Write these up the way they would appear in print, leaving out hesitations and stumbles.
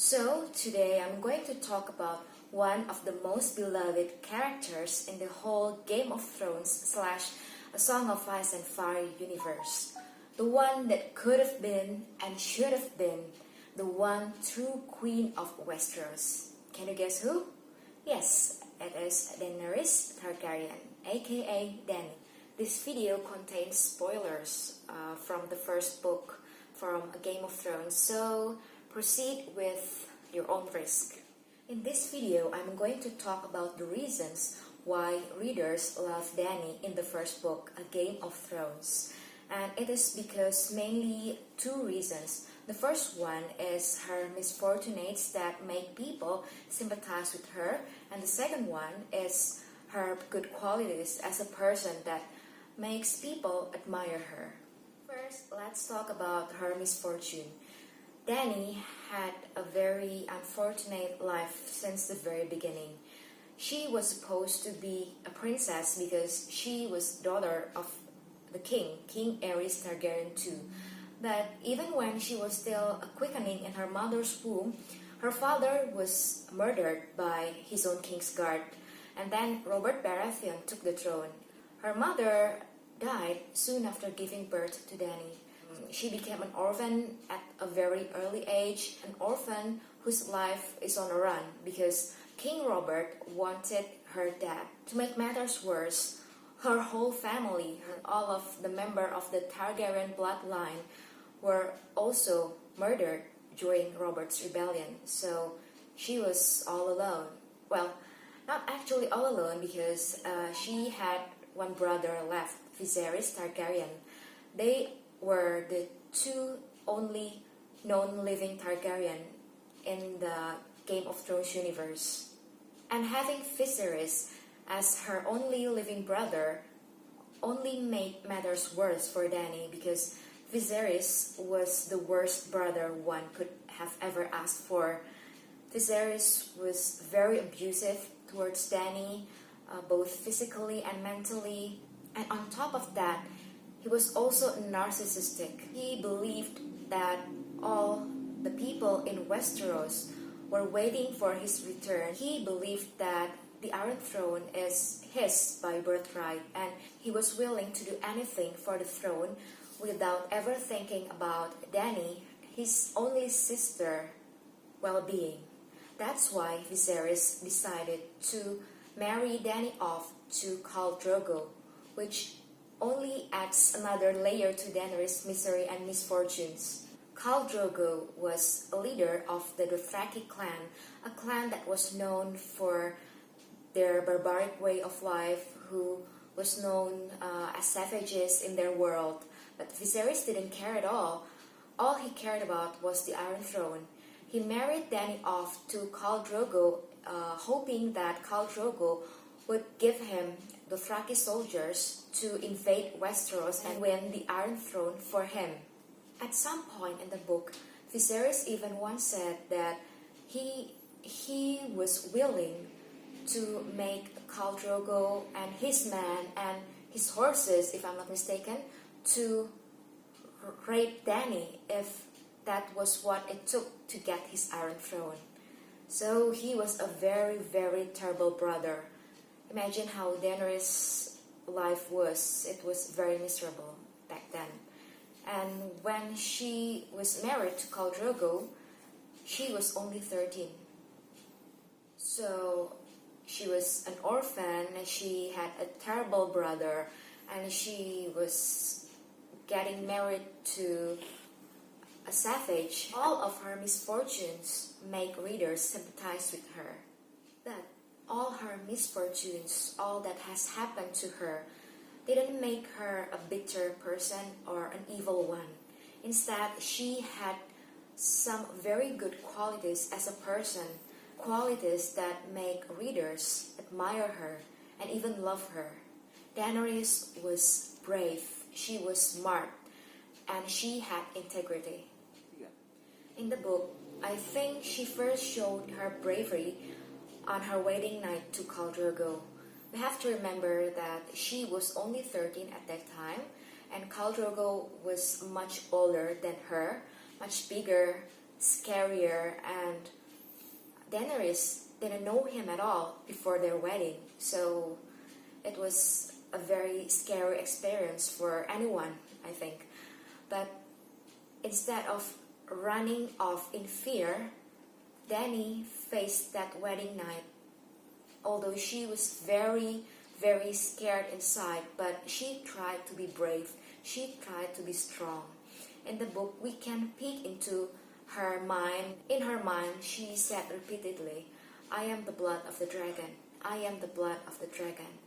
So today I'm going to talk about one of the most beloved characters in the whole Game of Thrones slash A Song of Ice and Fire universe. The one that could have been and should have been the one true queen of Westeros. Can you guess who? Yes, it is Daenerys Targaryen, aka Dany. This video contains spoilers from the first book from A Game of Thrones, so proceed with your own risk. In this video, I'm going to talk about the reasons why readers love Dany in the first book, A Game of Thrones. And it is because mainly two reasons. The first one is her misfortunates that make people sympathize with her, and the second one is her good qualities as a person that makes people admire her. First, let's talk about her misfortune. Dany had a very unfortunate life since the very beginning. She was supposed to be a princess because she was daughter of the king, King Aerys Targaryen II. But even when she was still a quickening in her mother's womb, her father was murdered by his own king's guard, and then Robert Baratheon took the throne. Her mother died soon after giving birth to Dany. She became an orphan at a very early age, an orphan whose life is on a run because King Robert wanted her dead. To make matters worse, her whole family, all of the members of the Targaryen bloodline, were also murdered during Robert's rebellion. So she was all alone. Well, not actually all alone because she had one brother left, Daenerys Targaryen. They were the two only known living Targaryen in the Game of Thrones universe. And having Viserys as her only living brother only made matters worse for Dany because Viserys was the worst brother one could have ever asked for. Viserys was very abusive towards Dany, both physically and mentally. And on top of that, he was also narcissistic. He believed that all the people in Westeros were waiting for his return. He believed that the Iron Throne is his by birthright, and he was willing to do anything for the throne without ever thinking about Dany, his only sister, well-being. That's why Viserys decided to marry Dany off to Khal Drogo, which only adds another layer to Daenerys' misery and misfortunes. Khal Drogo was a leader of the Dothraki clan, a clan that was known for their barbaric way of life, who was known as savages in their world. But Viserys didn't care at all. All he cared about was the Iron Throne. He married Dany off to Khal Drogo, hoping that Khal Drogo would give him Dothraki soldiers to invade Westeros and win the Iron Throne for him. At some point in the book, Viserys even once said that he was willing to make Khal Drogo and his men and his horses, if I'm not mistaken, to rape Dany if that was what it took to get his Iron Throne. So he was a very, very terrible brother. Imagine how Daenerys' life was. It was very miserable back then. And when she was married to Khal Drogo, she was only 13. So she was an orphan, and she had a terrible brother, and she was getting married to a savage. All of her misfortunes make readers sympathize with her. But all her misfortunes, all that has happened to her, didn't make her a bitter person or an evil one. Instead, she had some very good qualities as a person, qualities that make readers admire her and even love her. Daenerys was brave, she was smart, and she had integrity. In the book, I think she first showed her bravery on her wedding night to Khal Drogo. We have to remember that she was only 13 at that time, and Khal Drogo was much older than her, much bigger, scarier, and Daenerys didn't know him at all before their wedding, so it was a very scary experience for anyone, I think. But instead of running off in fear, Dany faced that wedding night. Although she was very, very scared inside, but she tried to be brave. She tried to be strong. In the book, we can peek into her mind. In her mind, she said repeatedly, "I am the blood of the dragon. I am the blood of the dragon."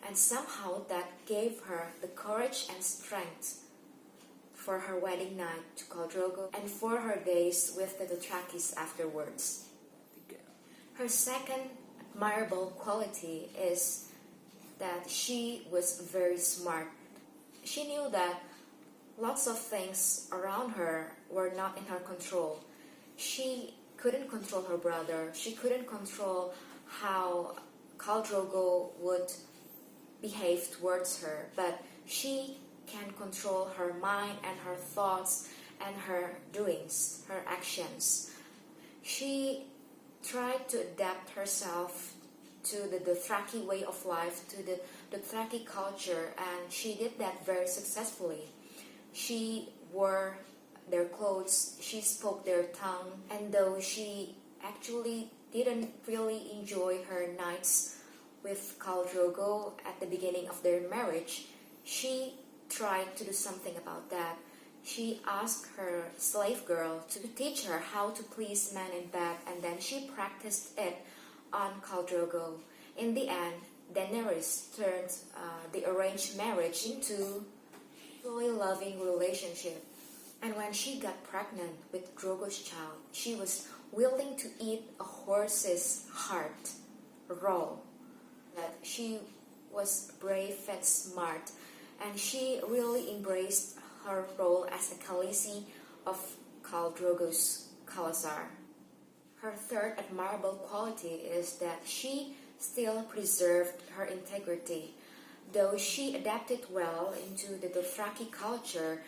And somehow that gave her the courage and strength for her wedding night to Khal Drogo and for her days with the Dothrakis afterwards. Her second admirable quality is that she was very smart. She knew that lots of things around her were not in her control. She couldn't control her brother. She couldn't control how Khal Drogo would behave towards her, but she can control her mind and her thoughts and her doings, her actions. She tried to adapt herself to the Dothraki way of life, to the Dothraki culture, and she did that very successfully. She wore their clothes, she spoke their tongue, and though she actually didn't really enjoy her nights with Khal Drogo at the beginning of their marriage, she tried to do something about that. She asked her slave girl to teach her how to please men in bed, and then she practiced it on Khal Drogo. In the end, Daenerys turned the arranged marriage into a fully loving relationship. And when she got pregnant with Drogo's child, she was willing to eat a horse's heart raw. That she was brave and smart, and she really embraced her role as a Khaleesi of Khal Drogo's Khalasar. Her third admirable quality is that she still preserved her integrity. Though she adapted well into the Dothraki culture,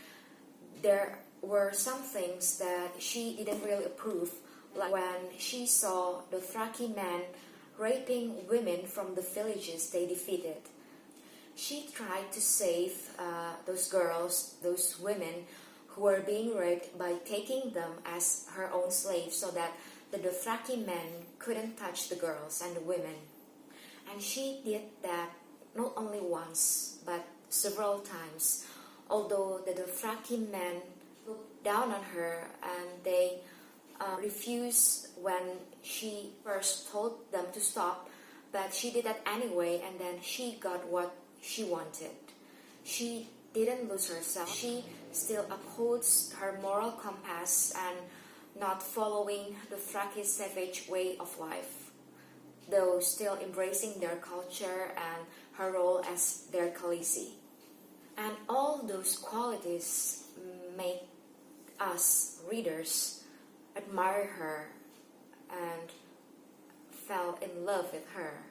there were some things that she didn't really approve, like when she saw Dothraki men raping women from the villages they defeated. She tried to save those girls, those women who were being raped by taking them as her own slaves so that the Dothraki men couldn't touch the girls and the women. And she did that not only once, but several times. Although the Dothraki men looked down on her and they refused when she first told them to stop, but she did that anyway, and then she got what she wanted. She didn't lose herself. She still upholds her moral compass and not following the Dothraki savage way of life, though still embracing their culture and her role as their Khaleesi. And all those qualities make us readers admire her and fell in love with her.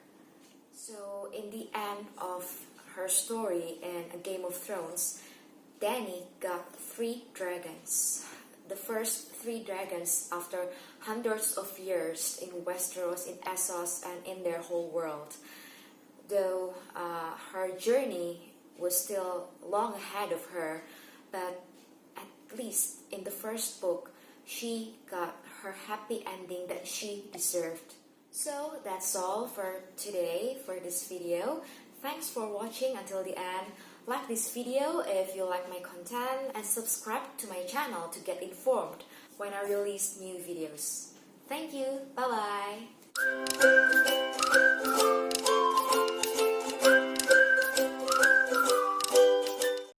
So in the end of her story in A Game of Thrones, Dany got 3 dragons. The first 3 dragons after hundreds of years in Westeros, in Essos, and in their whole world. Though her journey was still long ahead of her, but at least in the first book, she got her happy ending that she deserved. So that's all for today, for this video. Thanks for watching until the end. Like this video if you like my content, and subscribe to my channel to get informed when I release new videos. Thank you. Bye bye.